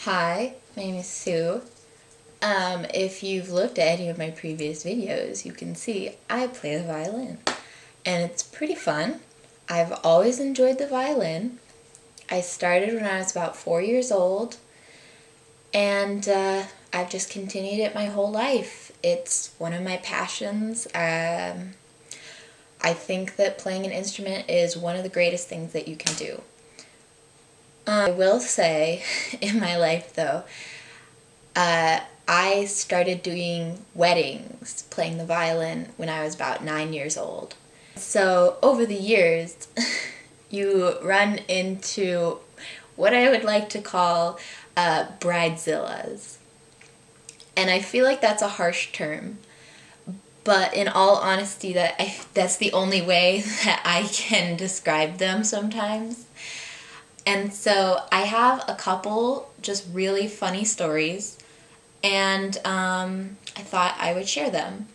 Hi, my name is Sue. If you've looked at any of my previous videos, you can see I play the violin. And it's pretty fun. I've always enjoyed the violin. I started when I was about 4 years old, and I've just continued it my whole life. It's one of my passions. I think that playing an instrument is one of the greatest things that you can do. I will say, in my life though, I started doing weddings, playing the violin, when I was about 9 years old. So over the years, you run into what I would like to call bridezillas. And I feel like that's a harsh term, but in all honesty, that's the only way that I can describe them sometimes. And so I have a couple just really funny stories, and I thought I would share them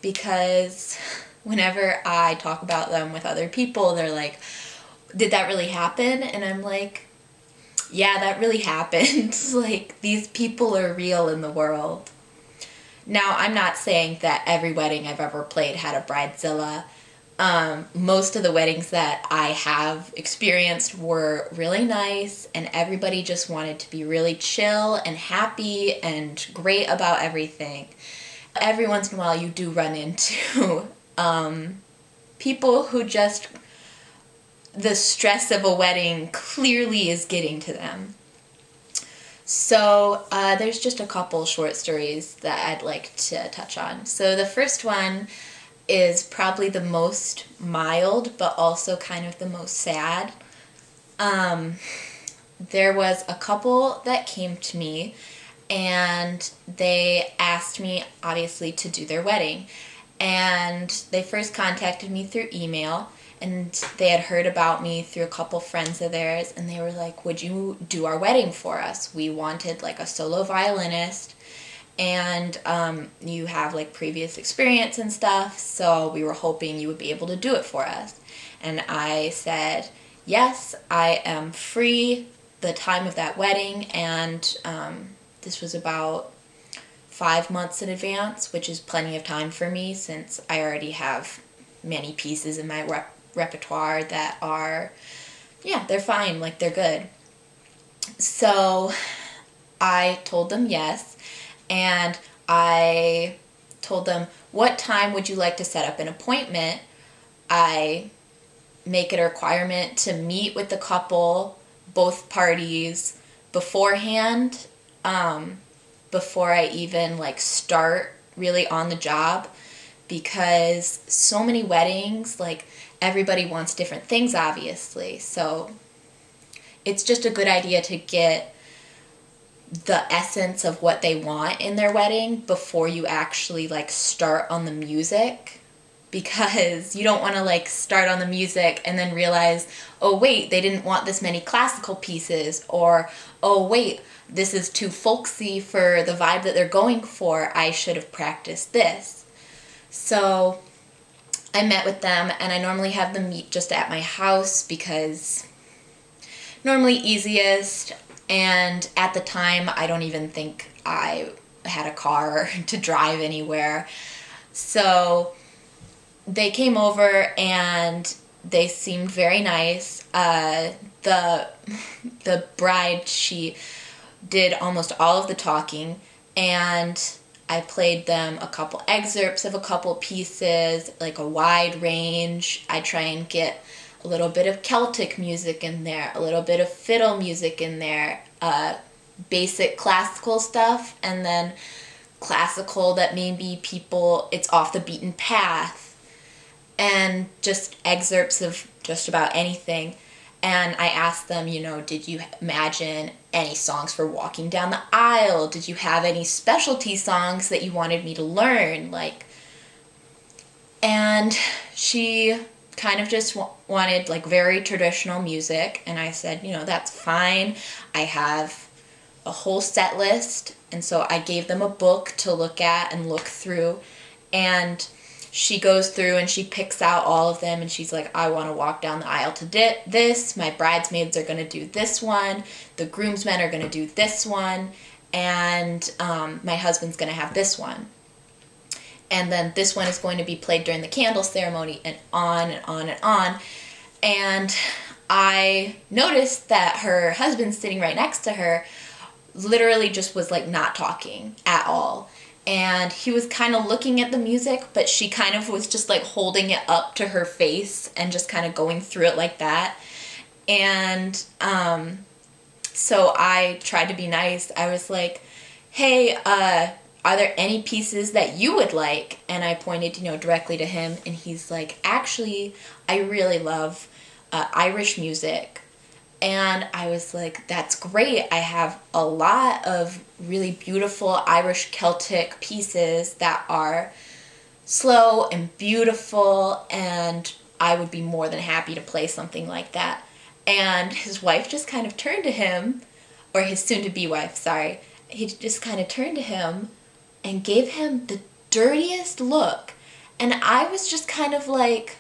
because whenever I talk about them with other people, they're like, did that really happen? And I'm like, yeah, that really happened. Like, these people are real in the world. Now, I'm not saying that every wedding I've ever played had a bridezilla. Most of the weddings that I have experienced were really nice, and everybody just wanted to be really chill and happy and great about everything. Every once in a while you do run into people who just, the stress of a wedding clearly is getting to them. So there's just a couple short stories that I'd like to touch on. So the first one is probably the most mild, but also kind of the most sad. There was a couple that came to me, and they asked me, obviously, to do their wedding. And they first contacted me through email, and they had heard about me through a couple friends of theirs, and they were like, would you do our wedding for us? We wanted like a solo violinist, and you have like previous experience and stuff, so we were hoping you would be able to do it for us. And I said, yes, I am free the time of that wedding, and this was about 5 months in advance, which is plenty of time for me since I already have many pieces in my repertoire that are, yeah, they're fine, like they're good. So I told them yes, and I told them, what time would you like to set up an appointment? I make it a requirement to meet with the couple, both parties, beforehand, before I even like start really on the job, because so many weddings, like everybody wants different things, obviously. So it's just a good idea to get the essence of what they want in their wedding before you actually like start on the music, because you don't want to like start on the music and then realize, oh wait, they didn't want this many classical pieces, or oh wait, this is too folksy for the vibe that they're going for, I should have practiced this. So I met with them, and I normally have them meet just at my house because normally easiest. And at the time, I don't even think I had a car to drive anywhere. So they came over, and they seemed very nice. The bride, she did almost all of the talking, and I played them a couple excerpts of a couple pieces, like a wide range. I try and get a little bit of Celtic music in there, a little bit of fiddle music in there, basic classical stuff, and then classical that maybe people, it's off the beaten path, and just excerpts of just about anything. And I asked them, did you imagine any songs for walking down the aisle? Did you have any specialty songs that you wanted me to learn? And she kind of just wanted like very traditional music, and I said, that's fine. I have a whole set list, and so I gave them a book to look at and look through, and she goes through and she picks out all of them, and she's like, I want to walk down the aisle to this. My bridesmaids are going to do this one. The groomsmen are going to do this one. And my husband's going to have this one. And then this one is going to be played during the candle ceremony, and on and on and on. And I noticed that her husband sitting right next to her literally just was like not talking at all. And he was kind of looking at the music, but she kind of was just like holding it up to her face and just kind of going through it like that. And so I tried to be nice. I was like, hey, are there any pieces that you would like? And I pointed, directly to him, and he's like, actually, I really love Irish music. And I was like, that's great. I have a lot of really beautiful Irish Celtic pieces that are slow and beautiful, and I would be more than happy to play something like that. And his wife just kind of turned to him, or his soon-to-be wife, sorry. He just kind of turned to him and gave him the dirtiest look. And I was just kind of like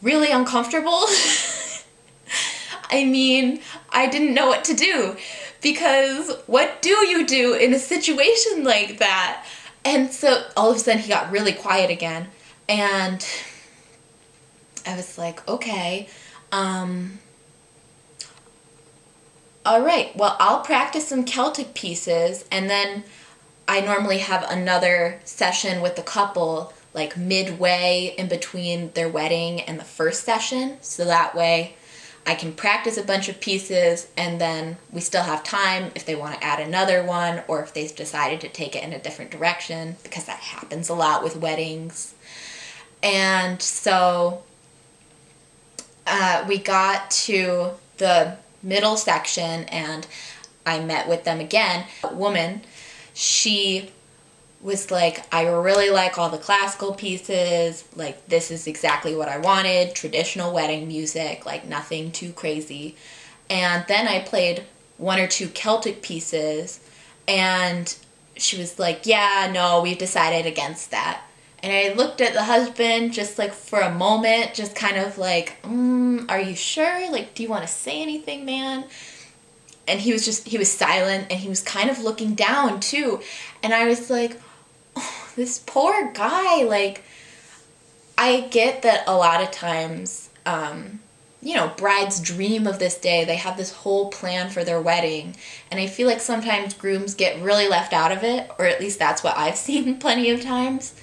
really uncomfortable. I mean, I didn't know what to do, because what do you do in a situation like that? And so all of a sudden he got really quiet again, and I was like, okay, all right, well, I'll practice some Celtic pieces, and then I normally have another session with the couple like midway in between their wedding and the first session, so that way I can practice a bunch of pieces, and then we still have time if they want to add another one, or if they've decided to take it in a different direction, because that happens a lot with weddings. And so we got to the middle section, and I met with them again. A woman, she was like, I really like all the classical pieces, like this is exactly what I wanted, traditional wedding music, like nothing too crazy. And then I played one or two Celtic pieces, and she was like, yeah, no, we've decided against that. And I looked at the husband just like for a moment, just kind of like, are you sure? Like, do you want to say anything, man? And he was silent, and he was kind of looking down too. And I was like, oh, this poor guy. Like, I get that a lot of times, brides dream of this day. They have this whole plan for their wedding. And I feel like sometimes grooms get really left out of it, or at least that's what I've seen plenty of times.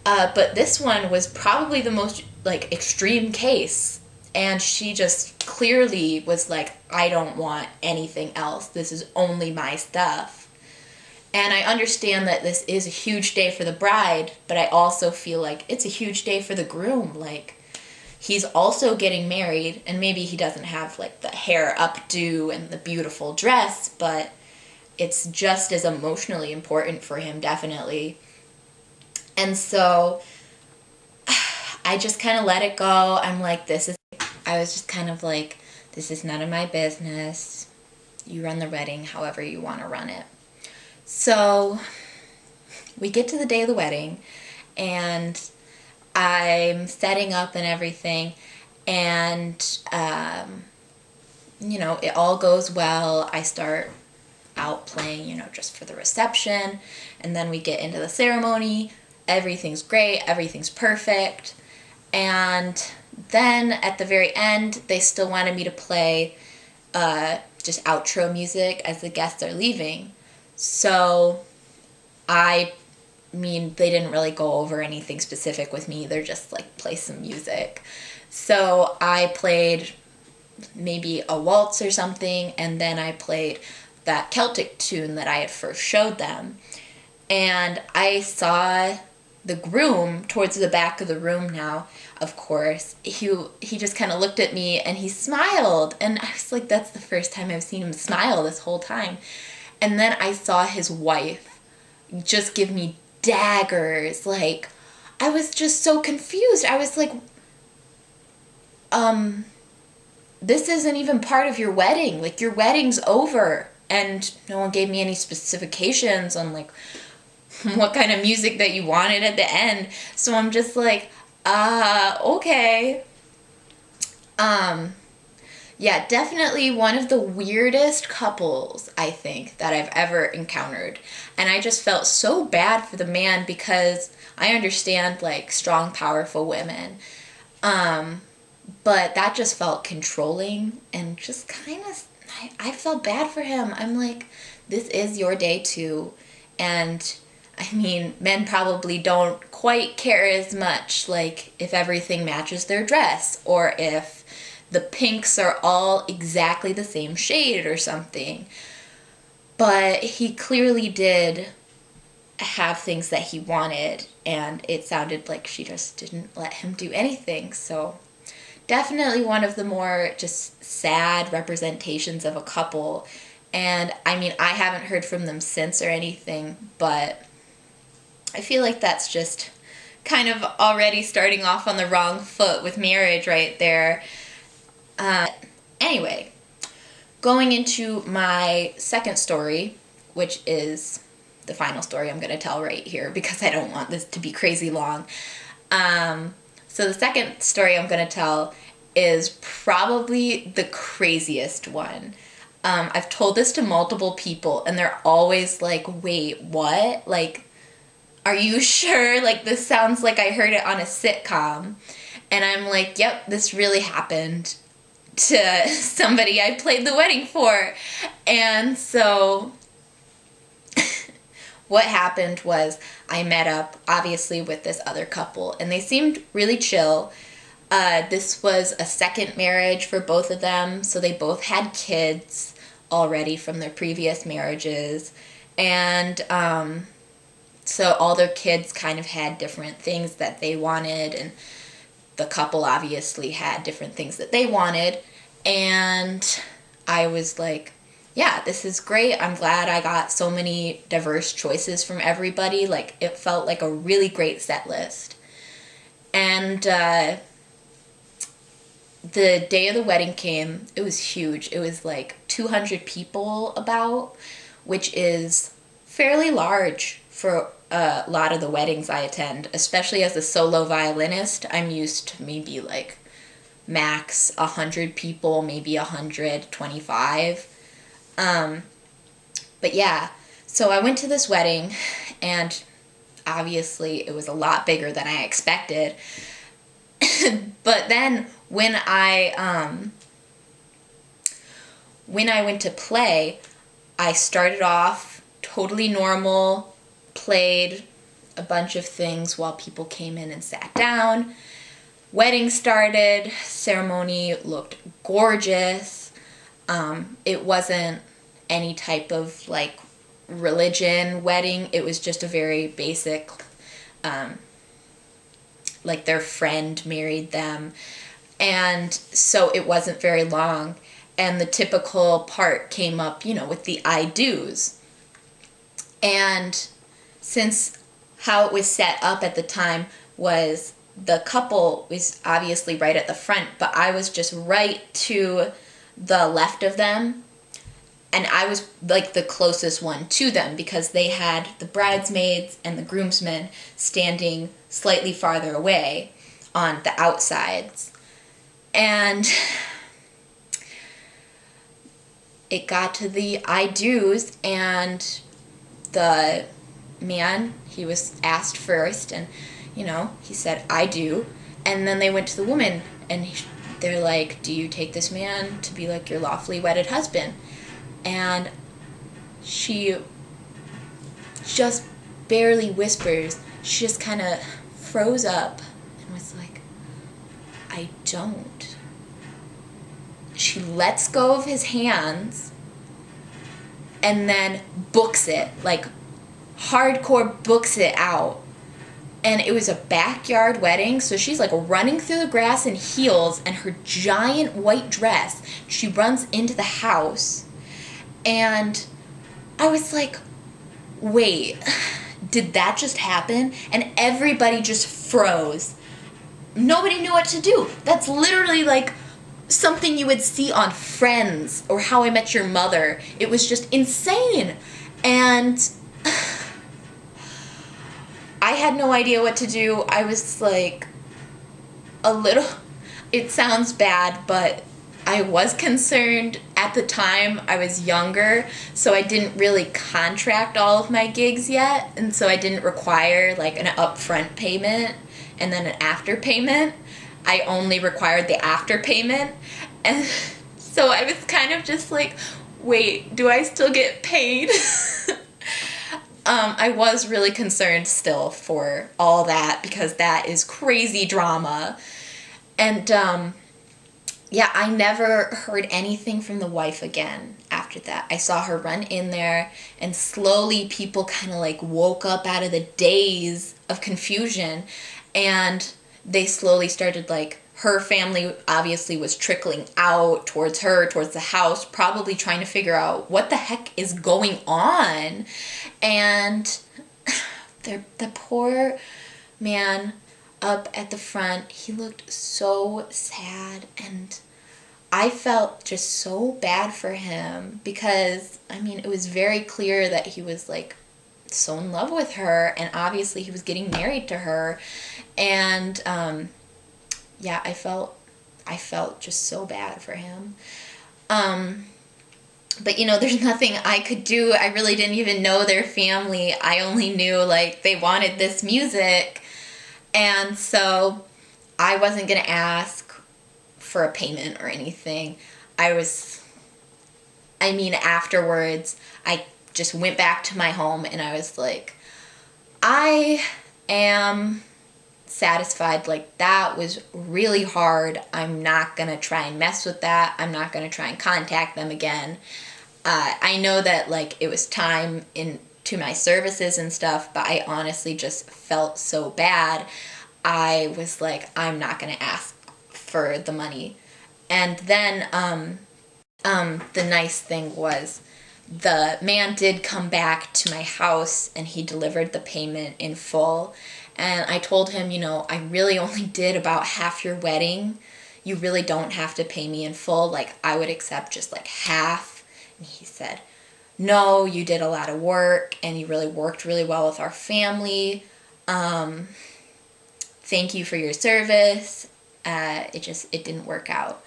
But this one was probably the most like extreme case. And she just clearly was like, I don't want anything else. This is only my stuff. And I understand that this is a huge day for the bride, but I also feel like it's a huge day for the groom. Like, he's also getting married, and maybe he doesn't have like the hair updo and the beautiful dress, but it's just as emotionally important for him, definitely. And so I just kind of let it go. I'm like, I was just kind of like, this is none of my business. You run the wedding however you want to run it. So we get to the day of the wedding, and I'm setting up and everything, and, it all goes well. I start out playing, just for the reception, and then we get into the ceremony. Everything's great. Everything's perfect. And then at the very end, they still wanted me to play just outro music as the guests are leaving. So, they didn't really go over anything specific with me. They're just like, play some music. So I played maybe a waltz or something, and then I played that Celtic tune that I had first showed them. And I saw the groom towards the back of the room now, of course. He just kind of looked at me and he smiled. And I was like, that's the first time I've seen him smile this whole time. And then I saw his wife just give me daggers. Like, I was just so confused. I was like, this isn't even part of your wedding. Like, your wedding's over. And no one gave me any specifications on, like, what kind of music that you wanted at the end. So I'm just like, okay. Yeah, definitely one of the weirdest couples, I think, that I've ever encountered. And I just felt so bad for the man because I understand, like, strong, powerful women. But that just felt controlling and just kind of, I felt bad for him. I'm like, this is your day too. And I mean, men probably don't quite care as much, like, if everything matches their dress or if the pinks are all exactly the same shade or something. But he clearly did have things that he wanted, and it sounded like she just didn't let him do anything. So definitely one of the more just sad representations of a couple. And I mean, I haven't heard from them since or anything, but I feel like that's just kind of already starting off on the wrong foot with marriage right there. Anyway, going into my second story, which is the final story I'm going to tell right here because I don't want this to be crazy long. So the second story I'm going to tell is probably the craziest one. I've told this to multiple people and they're always like, wait, what? Like, are you sure? Like, this sounds like I heard it on a sitcom. And I'm like, yep, this really happened to somebody I played the wedding for. And so what happened was I met up, obviously, with this other couple, and they seemed really chill. This was a second marriage for both of them, so they both had kids already from their previous marriages. And so all their kids kind of had different things that they wanted, and the couple obviously had different things that they wanted. And I was like, yeah, this is great. I'm glad I got so many diverse choices from everybody. Like, it felt like a really great set list. And the day of the wedding came. It was huge. It was like 200 people about, which is fairly large for a lot of the weddings I attend, especially as a solo violinist. I'm used to maybe like max 100 people, maybe 125. But yeah, so I went to this wedding, and obviously it was a lot bigger than I expected. But then when I went to play, I started off totally normal, played a bunch of things while people came in and sat down. Wedding started, ceremony looked gorgeous. It wasn't any type of like religion wedding. It was just a very basic, like their friend married them. And so it wasn't very long. And the typical part came up, with the I do's. And since how it was set up at the time was the couple was obviously right at the front, but I was just right to the left of them. And I was like the closest one to them because they had the bridesmaids and the groomsmen standing slightly farther away on the outsides. And it got to the I do's, and the man, he was asked first, and he said, I do. And then they went to the woman, and they're like, do you take this man to be like your lawfully wedded husband? And she just barely whispers. She just kind of froze up and was like, I don't. She lets go of his hands and then books it, like hardcore books it out. And it was a backyard wedding, so she's like running through the grass in heels and her giant white dress. She runs into the house, and I was like, wait, did that just happen? And everybody just froze. Nobody knew what to do. That's literally like something you would see on Friends or How I Met Your Mother. It was just insane. And I had no idea what to do. I was like a little, it sounds bad, but I was concerned at the time. I was younger, so I didn't really contract all of my gigs yet, and so I didn't require like an upfront payment and then an after payment. I only required the after payment, and so I was kind of just like, wait, do I still get paid? I was really concerned still for all that, because that is crazy drama. And yeah, I never heard anything from the wife again after that. I saw her run in there, and slowly people kind of like woke up out of the daze of confusion, and they slowly started, like, her family obviously was trickling out towards her, towards the house, probably trying to figure out what the heck is going on. And the poor man up at the front, he looked so sad, and I felt just so bad for him, because, I mean, it was very clear that he was, like, so in love with her, and obviously he was getting married to her, and yeah, I felt just so bad for him. But, you know, there's nothing I could do. I really didn't even know their family. I only knew, like, they wanted this music, and so I wasn't going to ask for a payment or anything. Afterwards, I just went back to my home, and I was like, I am satisfied. Like, that was really hard. I'm not gonna try and mess with that. I'm not gonna try and contact them again. I know that, like, it was time into my services and stuff, but I honestly just felt so bad. I was like, I'm not gonna ask for the money. And then the nice thing was, the man did come back to my house, and he delivered the payment in full. And I told him, you know, I really only did about half your wedding. You really don't have to pay me in full. Like, I would accept just like half. And he said, no, you did a lot of work, and you really worked really well with our family. Thank you for your service. It didn't work out.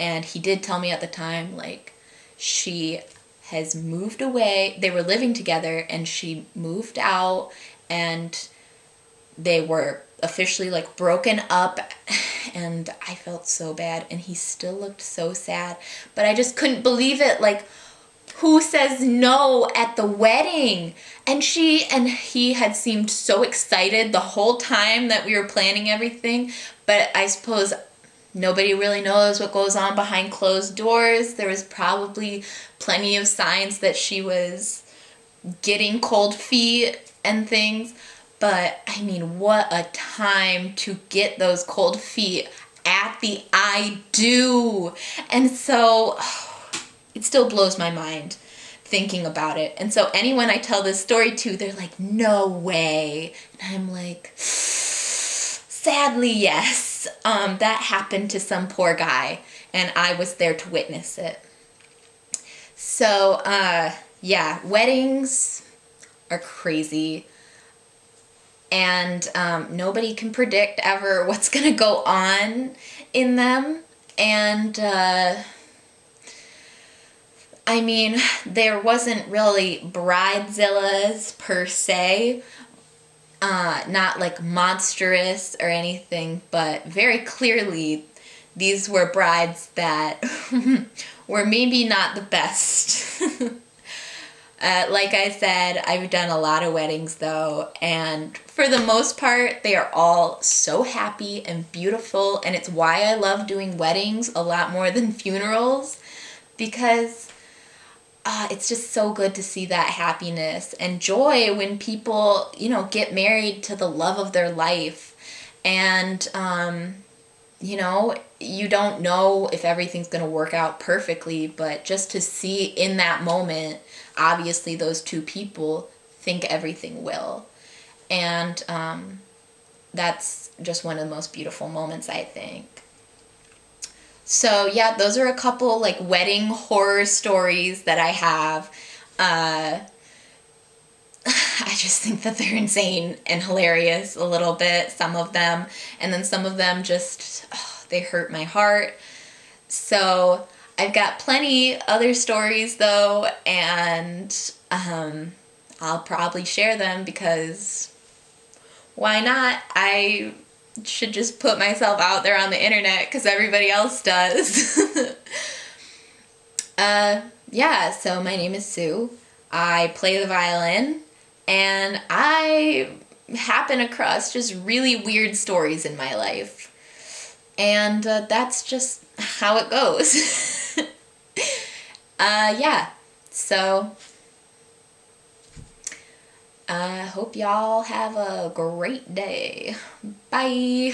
And he did tell me at the time, like, she has moved away. They were living together, and she moved out, and they were officially, like, broken up, and I felt so bad, and he still looked so sad, but I just couldn't believe it. Like, who says no at the wedding? And she and he had seemed so excited the whole time that we were planning everything, but I suppose nobody really knows what goes on behind closed doors. There was probably plenty of signs that she was getting cold feet and things. But, I mean, what a time to get those cold feet at the I do. And so, it still blows my mind thinking about it. And so anyone I tell this story to, they're like, no way. And I'm like, sadly, yes. That happened to some poor guy, and I was there to witness it. So, yeah, weddings are crazy. And nobody can predict ever what's going to go on in them. And, I mean, there wasn't really bridezillas per se. Not like monstrous or anything, but very clearly these were brides that were maybe not the best. Like I said, I've done a lot of weddings though, and for the most part, they are all so happy and beautiful, and it's why I love doing weddings a lot more than funerals, because it's just so good to see that happiness and joy when people, you know, get married to the love of their life. And, you know, you don't know if everything's going to work out perfectly, but just to see in that moment, obviously those two people think everything will. And that's just one of the most beautiful moments, I think. So yeah, those are a couple like wedding horror stories that I have. I just think that they're insane and hilarious a little bit, some of them. And then some of them just, they hurt my heart. So I've got plenty other stories though, and I'll probably share them because why not? I should just put myself out there on the internet because everybody else does. Yeah, so my name is Sue. I play the violin, and I happen across just really weird stories in my life. And that's just how it goes. Yeah, so I hope y'all have a great day. Bye.